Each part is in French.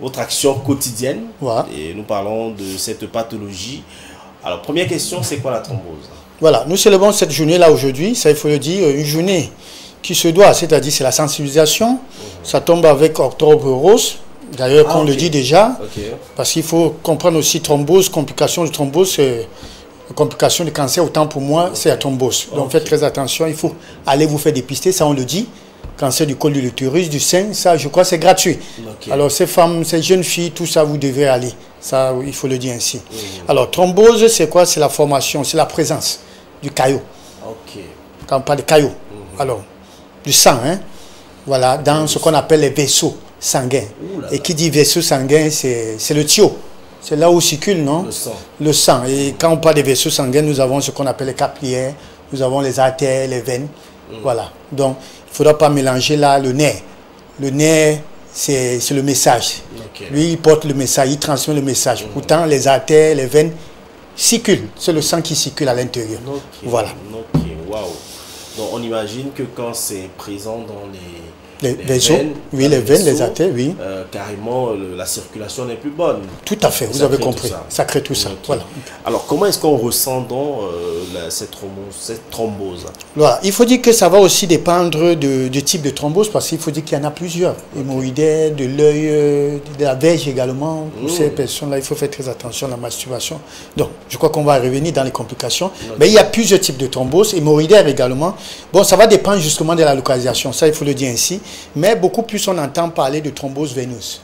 votre action quotidienne. Voilà. Et nous parlons de cette pathologie. Alors, première question, c'est quoi la thrombose? Voilà, nous célébrons cette journée-là aujourd'hui, ça il faut le dire, une journée qui se doit, c'est-à-dire c'est la sensibilisation. Ça tombe avec Octobre Rose, d'ailleurs qu'on le dit déjà, parce qu'il faut comprendre aussi thrombose, complications de thrombose, complications de cancer, autant pour moi, c'est la thrombose. Donc faites très attention, il faut aller vous faire dépister, ça on le dit. Cancer du col de l'utérus, du sein, ça je crois c'est gratuit. Alors ces femmes, ces jeunes filles, tout ça vous devez aller. Ça il faut le dire ainsi. Alors thrombose c'est quoi? C'est la formation, c'est la présence du caillot. Quand on parle de caillot, alors du sang, hein, voilà, dans ce qu'on appelle les vaisseaux sanguins. Et qui dit vaisseau sanguin, c'est le tuyau. C'est là où circule, non? Le sang. Et quand on parle des vaisseaux sanguins, nous avons ce qu'on appelle les capillaires, nous avons les artères, les veines. Voilà. Donc, il ne faudra pas mélanger là le nerf. Le nerf, c'est le message. Lui, il porte le message, il transmet le message. Pourtant, les artères, les veines circulent. C'est le sang qui circule à l'intérieur. Voilà. Waouh. Donc, on imagine que quand c'est présent dans les vaisseaux, veines, oui, les veines, les artères, oui. Carrément, la circulation n'est plus bonne. Tout à fait, vous avez compris. Ça crée tout ça. Voilà. Alors, comment est-ce qu'on ressent donc cette thrombose? Voilà. Il faut dire que ça va aussi dépendre du type de thrombose, parce qu'il faut dire qu'il y en a plusieurs. Hémorroïdaire, de l'œil, de la verge également. Pour ces personnes-là, il faut faire très attention à la masturbation. Donc, je crois qu'on va revenir dans les complications. Mais il y a plusieurs types de thrombose, hémorroïdaire également. Bon, ça va dépendre justement de la localisation, ça il faut le dire ainsi. Mais beaucoup plus on entend parler de thrombose veineuse.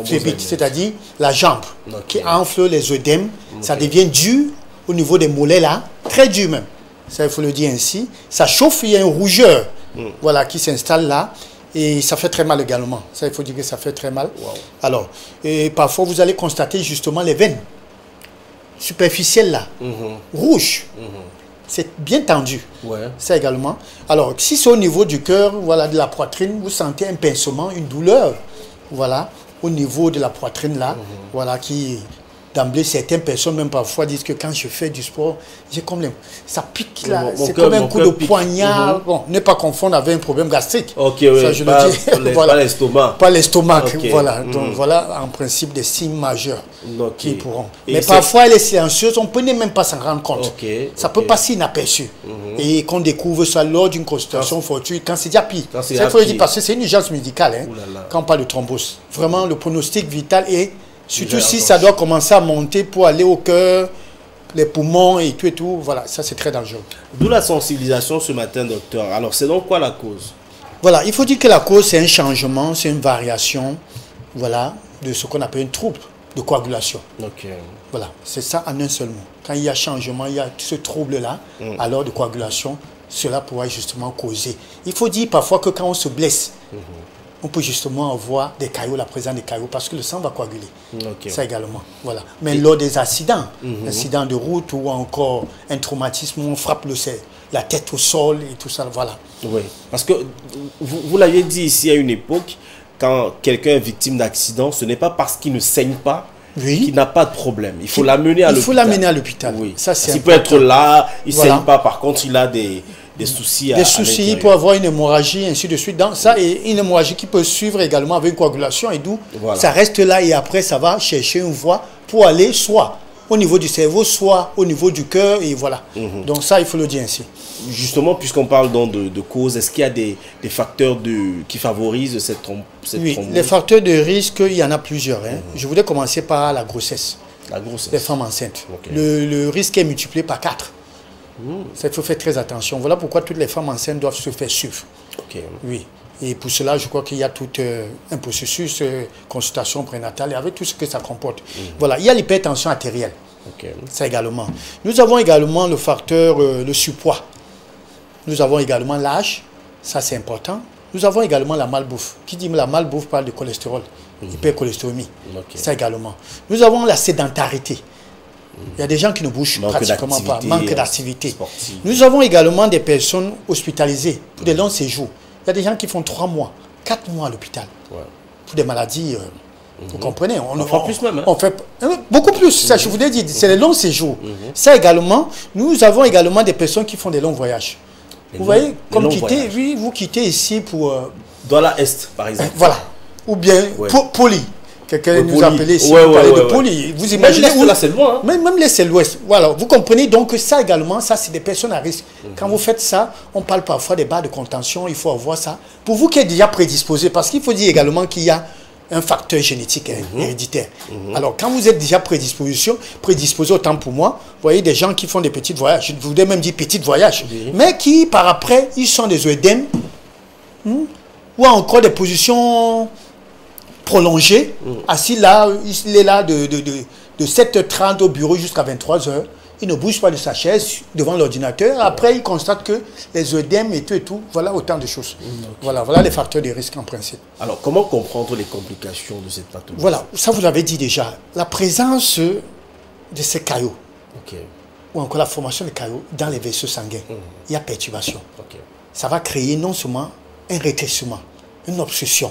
C'est-à-dire la jambe qui enfle les œdèmes. Ça devient dur au niveau des mollets là, très dur même. Ça il faut le dire ainsi. Ça chauffe, il y a une rougeur voilà, qui s'installe là. Et ça fait très mal également. Ça il faut dire que ça fait très mal. Alors, et parfois vous allez constater justement les veines superficielles là, rouges. C'est bien tendu. Ça également. Alors, si c'est au niveau du cœur, voilà, de la poitrine, vous sentez un pincement, une douleur, voilà, au niveau de la poitrine là, voilà, qui d'emblée, certaines personnes même parfois disent que quand je fais du sport, j'ai comme ça pique là, c'est comme un coup de poignard. Bon, ne pas confondre avec un problème gastrique. Ça, je le dis. Pas l'estomac. Pas l'estomac, voilà. Donc voilà, en principe, des signes majeurs qui pourront. Mais parfois, elle est silencieuse, on peut même pas s'en rendre compte. Ça peut passer inaperçu. Et qu'on découvre ça lors d'une consultation fortuite, quand c'est déjà pire. Il faut le dire parce que c'est une urgence médicale, hein, quand on parle de thrombose. Vraiment, le pronostic vital est... Surtout si ça doit commencer à monter pour aller au cœur, les poumons et tout, voilà, ça c'est très dangereux. D'où la sensibilisation ce matin, docteur. Alors, c'est donc quoi la cause? Voilà, il faut dire que la cause, c'est un changement, c'est une variation, voilà, de ce qu'on appelle un trouble de coagulation. Voilà, c'est ça en un seul mot. Quand il y a changement, il y a ce trouble-là, alors de coagulation, cela pourra justement causer. Il faut dire parfois que quand on se blesse, on peut justement avoir des caillots, la présence des caillots, parce que le sang va coaguler. Ça également. Voilà. Mais lors des accidents, accidents de route ou encore un traumatisme où on frappe la tête au sol et tout ça, voilà. Oui, parce que vous l'aviez dit ici à une époque, quand quelqu'un est victime d'accident, ce n'est pas parce qu'il ne saigne pas qu'il n'a pas de problème. Il faut l'amener à l'hôpital. Il faut l'amener à l'hôpital. Oui. Ça, c'est il peut être là, il ne saigne pas, par contre, il a des soucis à soucis, il peut avoir une hémorragie, ainsi de suite. Dans ça, et une hémorragie qui peut suivre également avec une coagulation, et d'où ça reste là, et après, ça va chercher une voie pour aller soit au niveau du cerveau, soit au niveau du cœur, et voilà. Donc ça, il faut le dire ainsi. Justement, puisqu'on parle donc de causes, est-ce qu'il y a des facteurs qui favorisent cette thrombose? Oui, les facteurs de risque, il y en a plusieurs. Hein. Je voulais commencer par la grossesse. La grossesse. Les femmes enceintes. Le risque est multiplié par 4. Il faut faire très attention. Voilà pourquoi toutes les femmes enceintes doivent se faire suivre. Oui. Et pour cela, je crois qu'il y a tout un processus, consultation prénatale, et avec tout ce que ça comporte. Voilà. Il y a l'hypertension artérielle. Ça également. Nous avons également le facteur, le surpoids. Nous avons également l'âge. Ça, c'est important. Nous avons également la malbouffe. Qui dit la malbouffe parle de cholestérol, hypercholestérolémie. Ça également. Nous avons la sédentarité. Il y a des gens qui ne bougent pratiquement pas, manque d'activité. Nous avons également des personnes hospitalisées pour des longs séjours. Il y a des gens qui font 3 mois, 4 mois à l'hôpital pour des maladies. Vous comprenez? On fait plus même. On fait beaucoup plus. Ça, je vous l'ai dit, c'est les longs séjours. Ça également, nous avons également des personnes qui font des longs voyages. Vous voyez, comme quitter, oui, vous quittez ici pour... Dans la Est, par exemple. Voilà. Ou bien Poli. Quelqu'un nous appelait ici, parler de poli. Vous imaginez où là, c'est loin. Hein? Même l'Est, c'est l'Ouest. Voilà, vous comprenez donc que ça également, ça c'est des personnes à risque. Quand vous faites ça, on parle parfois des barres de contention, il faut avoir ça. Pour vous qui êtes déjà prédisposé, parce qu'il faut dire également qu'il y a un facteur génétique héréditaire. Alors, quand vous êtes déjà prédisposé, autant pour moi, vous voyez des gens qui font des petits voyages, je voudrais même dire petits voyages, mais qui, par après, ils sont des œdèmes, ou encore des positions prolongées, assis là, il est là de 7h30 au bureau jusqu'à 23h, il ne bouge pas de sa chaise devant l'ordinateur. Après, il constate que les œdèmes et tout, voilà autant de choses. Voilà les facteurs de risque en principe. Alors, comment comprendre les complications de cette pathologie? Voilà, ça vous l'avez dit déjà. La présence de ces caillots, ou encore la formation de caillots dans les vaisseaux sanguins, il y a perturbation. Ça va créer non seulement un rétrécissement, une obstruction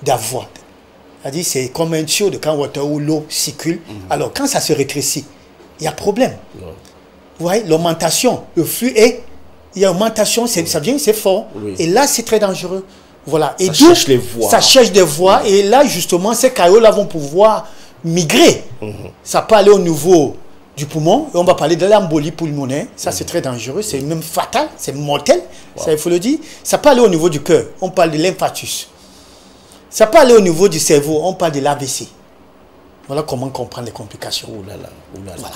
de la voie. C'est-à-dire, c'est comme un tuyau de can-water où l'eau circule. Alors, quand ça se rétrécit, il y a problème. Vous voyez, l'augmentation, le flux est, il y a augmentation, ça vient, c'est fort. Et là, c'est très dangereux. Voilà. Et ça cherche les voies. Ça cherche des voies. Et là, justement, ces caillots-là vont pouvoir migrer. Ça peut aller au niveau du poumon. Et on va parler de l'embolie pulmonaire. Ça, c'est très dangereux. C'est même fatal. C'est mortel. Ça, il faut le dire. Ça peut aller au niveau du cœur. On parle de l'infarctus. Ça peut aller au niveau du cerveau. On parle de l'AVC. Voilà comment comprendre les complications. Voilà.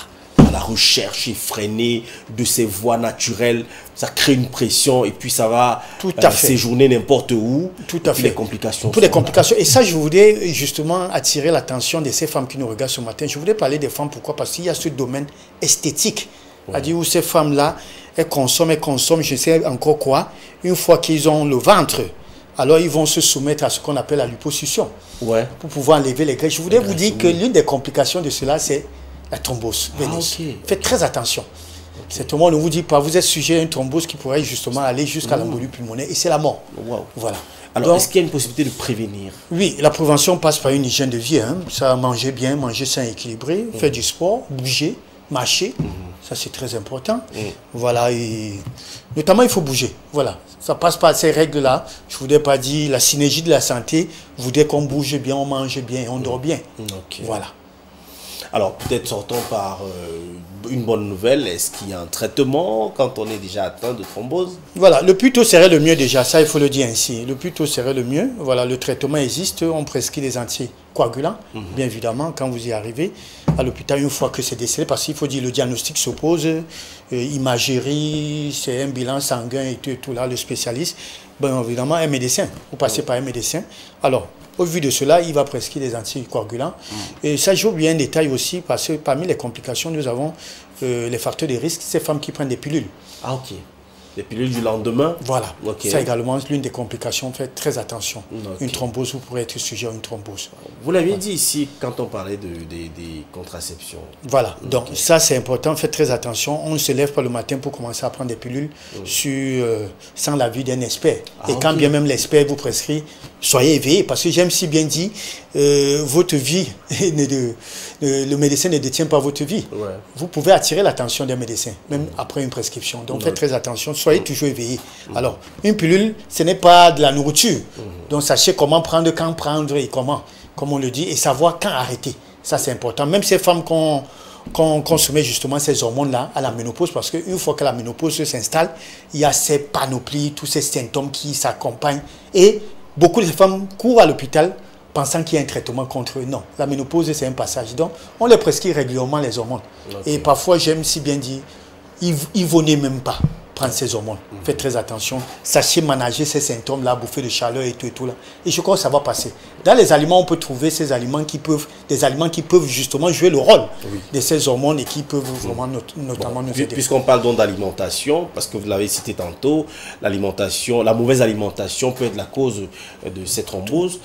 La recherche effrénée de ces voies naturelles, ça crée une pression et puis ça va séjourner n'importe où. Tout à fait. Les complications. Toutes les complications. Et ça, je voudrais justement attirer l'attention de ces femmes qui nous regardent ce matin. Je voudrais parler des femmes. Pourquoi? Parce qu'il y a ce domaine esthétique. C'est-à-dire où ces femmes-là, elles consomment, je ne sais encore quoi. Une fois qu'ils ont le ventre, alors ils vont se soumettre à ce qu'on appelle la liposuction. Pour pouvoir enlever les graisses. Je voudrais vous dire que l'une des complications de cela, c'est la thrombose veineuse. Faites très attention. C'est tout le monde ne vous dit pas, vous êtes sujet à une thrombose qui pourrait justement aller jusqu'à l'embolie pulmonaire et c'est la mort. Voilà. Alors, est-ce qu'il y a une possibilité de prévenir? Oui, la prévention passe par une hygiène de vie. Ça, manger bien, manger sain, équilibré, faire du sport, bouger, marcher. Ça, c'est très important. Voilà. Et notamment, il faut bouger. Voilà. Ça passe par ces règles-là. Je ne voudrais pas dire la synergie de la santé. Je voudrais qu'on bouge bien, on mange bien, on dort bien. Voilà. Alors, peut-être sortons par une bonne nouvelle. Est-ce qu'il y a un traitement quand on est déjà atteint de thrombose? Voilà, le plus tôt serait le mieux déjà. Ça, il faut le dire ainsi. Le plus tôt serait le mieux. Voilà, le traitement existe. On prescrit des anticoagulants, bien évidemment, quand vous y arrivez à l'hôpital, une fois que c'est décelé. Parce qu'il faut dire, le diagnostic s'oppose. Imagerie, c'est un bilan sanguin et tout là, le spécialiste. Bien évidemment, un médecin. Vous passez par un médecin. Alors, au vu de cela, il va prescrire des anticoagulants. Et ça joue bien un détail aussi, parce que parmi les complications, nous avons les facteurs de risque, ces femmes qui prennent des pilules. Les pilules du lendemain? Voilà. Ça également, l'une des complications, faites très attention. Une thrombose, vous pourrez être sujet à une thrombose. Vous l'avez dit ici, quand on parlait des contraceptions. Voilà. Donc, ça, c'est important. Faites très attention. On ne se lève pas le matin pour commencer à prendre des pilules sans l'avis d'un expert. Et quand bien même l'expert vous prescrit, soyez éveillés. Parce que j'aime si bien dit, votre vie, le médecin ne détient pas votre vie. Vous pouvez attirer l'attention d'un médecin, même après une prescription. Donc, faites très attention. Soyez toujours éveillés. Alors, une pilule, ce n'est pas de la nourriture. Donc, sachez comment prendre, quand prendre et comment, comme on le dit, et savoir quand arrêter. Ça, c'est important. Même ces femmes qu'on soumet justement ces hormones-là à la ménopause, parce qu'une fois que la ménopause s'installe, il y a ces panoplies, tous ces symptômes qui s'accompagnent. Et beaucoup de femmes courent à l'hôpital pensant qu'il y a un traitement contre eux. Non, la ménopause, c'est un passage. Donc, on les prescrit régulièrement les hormones. Et parfois, j'aime si bien dire, il ne vaut même pas prendre ces hormones. Faites très attention. Sachez manager ces symptômes-là, bouffer de chaleur et tout là. Et je crois que ça va passer. Dans les aliments, on peut trouver des aliments qui peuvent justement jouer le rôle de ces hormones et qui peuvent vraiment notamment nous aider. Puisqu'on parle donc d'alimentation, parce que vous l'avez cité tantôt, l'alimentation, la mauvaise alimentation peut être la cause de cette thrombose.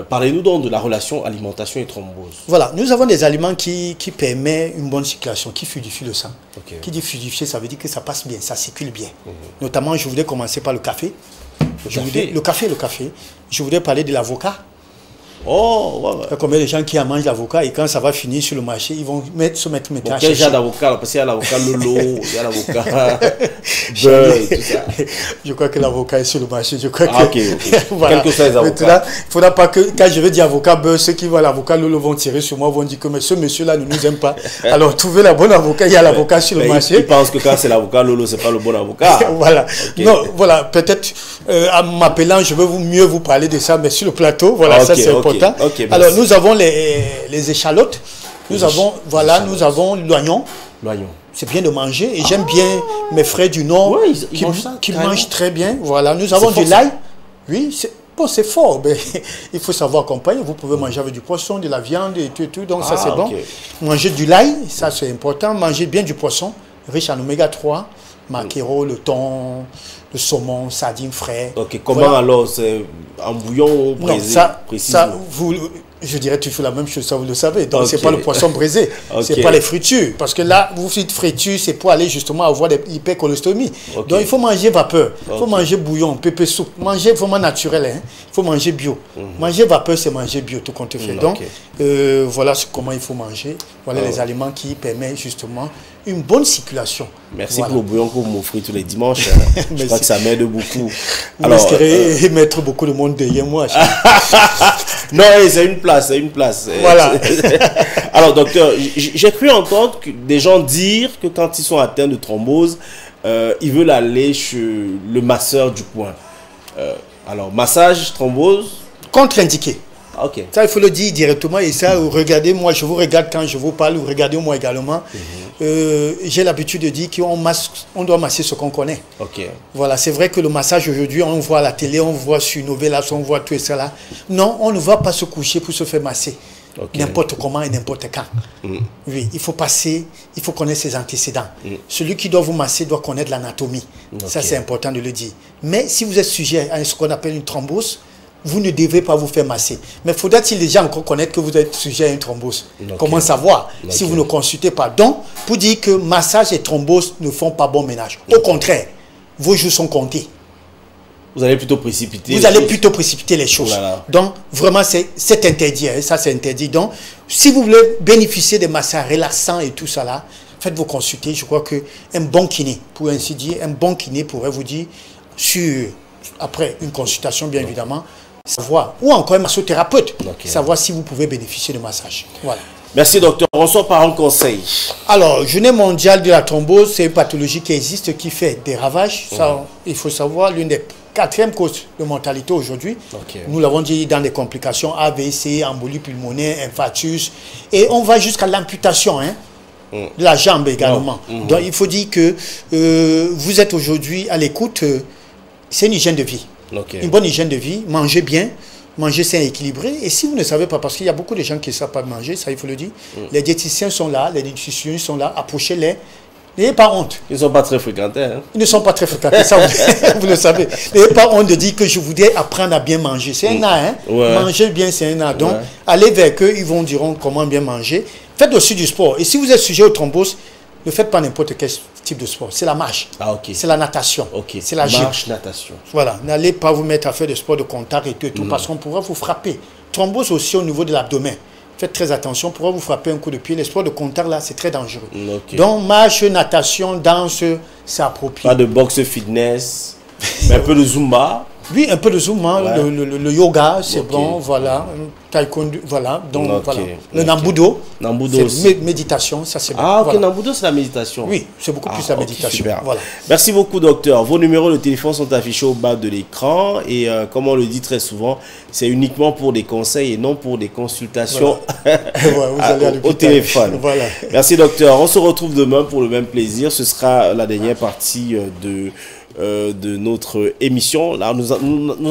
Parlez-nous donc de la relation alimentation et thrombose. Voilà, nous avons des aliments qui permettent une bonne circulation, qui fluidifient le sang. Qui dit fluidifier, ça veut dire que ça passe bien, ça circule bien. Notamment, je voudrais commencer par le café. Le café. Je voudrais parler de l'avocat. Oh, ouais, ouais. Il y a combien de gens qui en mangent l'avocat et quand ça va finir sur le marché, ils vont se mettre à quel genre d'avocat? Parce qu'il y a l'avocat Lolo, il y a l'avocat Beurre et tout ça. Je crois que l'avocat est sur le marché. Je crois que... voilà. Quel que soit les avocats. Maintenant, il ne faudra pas que, quand je vais dire avocat Beurre, ceux qui voient l'avocat Lolo vont tirer sur moi, vont dire que mais ce monsieur-là ne nous aime pas. Alors, trouvez la bonne avocat, il y a l'avocat sur le marché. Ils pensent que quand c'est l'avocat Lolo, ce n'est pas le bon avocat. Voilà. Okay. Non, voilà, peut-être en m'appelant, je vais mieux vous parler de ça, mais sur le plateau, voilà, ça c'est important. Alors, nous avons les échalotes, nous avons l'oignon. L'oignon. C'est bien de manger et j'aime bien mes frères du Nord qui mangent très bien. Voilà, nous avons de l'ail. Oui, c'est fort, mais il faut savoir accompagner. Vous pouvez manger avec du poisson, de la viande et tout, donc ça c'est bon. Manger du l'ail, ça c'est important. Manger bien du poisson, riche en oméga 3, maquereau, le thon, le saumon, sardines frais. Ok, comment alors? C'est en bouillon braisé? Je dirais tu fais la même chose, ça vous le savez. Donc c'est pas le poisson braisé, c'est pas les fritures. Parce que là, vous faites friture, c'est pour aller justement avoir des hypercholestéromies. Donc il faut manger vapeur, il faut manger bouillon, pépé soupe, manger vraiment naturel, hein. Il faut manger bio. Manger vapeur, c'est manger bio, tout compte fait. Donc voilà comment il faut manger. Voilà les aliments qui permettent justement une bonne circulation. Merci pour le bouillon que vous m'offrez tous les dimanches. Je crois que ça m'aide beaucoup. Alors, vous espérez mettre beaucoup de monde derrière moi. Non, c'est une place, c'est une place. Voilà. Alors, docteur, j'ai cru entendre des gens dire que quand ils sont atteints de thrombose, ils veulent aller chez le masseur du coin. Alors, massage, thrombose? Contre-indiqué. Ok. Ça, il faut le dire directement. Et ça, regardez, moi, je vous regarde quand je vous parle, regardez-moi également. J'ai l'habitude de dire qu'on doit masser ce qu'on connaît. Ok. Voilà, c'est vrai que le massage aujourd'hui, on voit à la télé, on voit sur Novelas, on voit tout ça là. Non, on ne va pas se coucher pour se faire masser. N'importe comment et n'importe quand. Oui, il faut passer, il faut connaître ses antécédents. Celui qui doit vous masser doit connaître l'anatomie. Ça, c'est important de le dire. Mais si vous êtes sujet à ce qu'on appelle une thrombose, vous ne devez pas vous faire masser. Mais faudra-t-il déjà encore connaître que vous êtes sujet à une thrombose? Comment savoir si vous ne consultez pas? Donc, pour dire que massage et thrombose ne font pas bon ménage. Au contraire, vos jours sont comptés. Vous allez plutôt précipiter. Vous allez plutôt précipiter les choses. Donc, vraiment, c'est interdit. Hein, ça, c'est interdit. Donc, si vous voulez bénéficier des massages relaxants et tout ça là, faites-vous consulter. Je crois qu'un bon kiné, pour ainsi dire, un bon kiné pourrait vous dire, après une consultation, bien évidemment, savoir, ou encore un massothérapeute, savoir si vous pouvez bénéficier de massage. Voilà. Merci docteur. On sort par un conseil. Alors, journée mondiale de la thrombose, c'est une pathologie qui existe, qui fait des ravages. Ça, il faut savoir, l'une des 4e causes de mortalité aujourd'hui. Nous l'avons dit dans les complications AVC, embolie pulmonaire, infarctus, et on va jusqu'à l'amputation, hein, de la jambe également. Donc, il faut dire que vous êtes aujourd'hui à l'écoute, c'est une hygiène de vie. Une bonne hygiène de vie, manger bien, manger sain et équilibré. Et si vous ne savez pas, parce qu'il y a beaucoup de gens qui ne savent pas manger, ça il faut le dire, les diététiciens sont là, les nutritionnistes sont là, approchez-les. N'ayez pas honte. Ils ne sont pas très fréquentés. Hein? Ils ne sont pas très fréquentés, ça vous le savez. N'ayez pas honte de dire que je voudrais apprendre à bien manger. C'est un art, hein? Manger bien, c'est un art. Donc, allez vers eux, ils vous diront comment bien manger. Faites aussi du sport. Et si vous êtes sujet aux thromboses, ne faites pas n'importe quel type de sport. C'est la marche. C'est la natation. C'est la marche, natation. Voilà. N'allez pas vous mettre à faire des sports de contact et tout, parce qu'on pourra vous frapper. Thrombose aussi au niveau de l'abdomen. Faites très attention, on pourra vous frapper un coup de pied. Les sports de contact, là, c'est très dangereux. Donc, marche, natation, danse, c'est approprié. Pas de boxe fitness, mais un peu de zumba. Oui, un peu de zumba, le yoga, c'est bon, voilà. Taekwondo, voilà. Donc, voilà. Le Nambudo, c'est méditation, ça c'est bon. Ah, ok, Nambudo, c'est la méditation. Oui, c'est beaucoup plus la méditation. Super. Voilà. Merci beaucoup, docteur. Vos numéros de téléphone sont affichés au bas de l'écran. Et comme on le dit très souvent, c'est uniquement pour des conseils et non pour des consultations vous allez au téléphone. Voilà. Merci, docteur. On se retrouve demain pour le même plaisir. Ce sera la dernière partie de notre émission. Là, nous